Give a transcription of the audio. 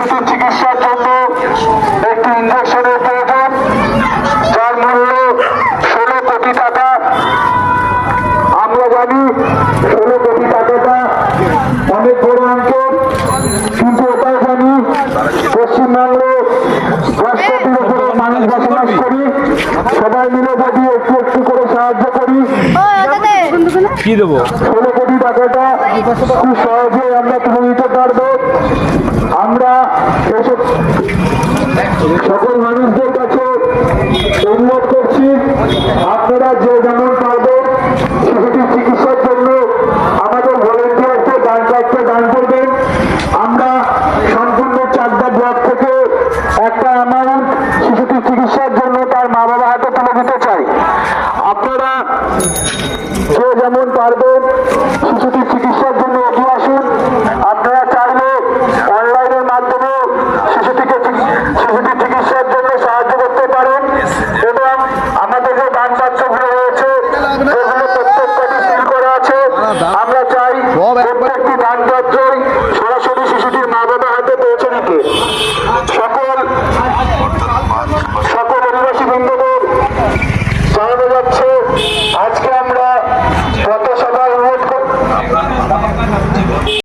চিকিৎসার জন্য একটি ইঞ্জেকশনের প্রয়োজন, যার মূল্য 16 কোটি টাকা। আমরা জানি 16 কোটি টাকাটা অনেক বড় অঙ্কের, কিন্তু এটাও জানি পশ্চিমবঙ্গে 10 কোটির উপরে মানুষ বসবাস করি। সবাই মিলে যদি একটু একটু করে সাহায্য করি, কি দেবো 16 কোটি টাকাটা খুব সহজে আমরা তুলে নিতে পারবো। আমরা এসব সকল মানুষদের কাছে অনুরোধ করছি, আপনারা যে যেমন পারবেন শিশুটির চিকিৎসার জন্য আমাদের ভলেন্টিয়ারকে দান করবেন। আমরা সম্পূর্ণ চাকদা ব্লক থেকে একটা অ্যামাউন্ট শিশুটির চিকিৎসার জন্য তার মা বাবা হাতে তুলে দিতে চাই। আপনারা যে যেমন পারবেন শিশুটির চিকিৎসার জন্য এগিয়ে আসুন। আপনারা চাইলে অনলাইনের মাধ্যমে শিশুটির চিকিৎসার জন্য সাহায্য করতে পারেন, এবং আমাদের যে দান পাত্রগুলো রয়েছে সেগুলো প্রত্যেকটি সিল করা আছে। আমরা চাই প্রত্যেকটি দানপত্রই সরাসরি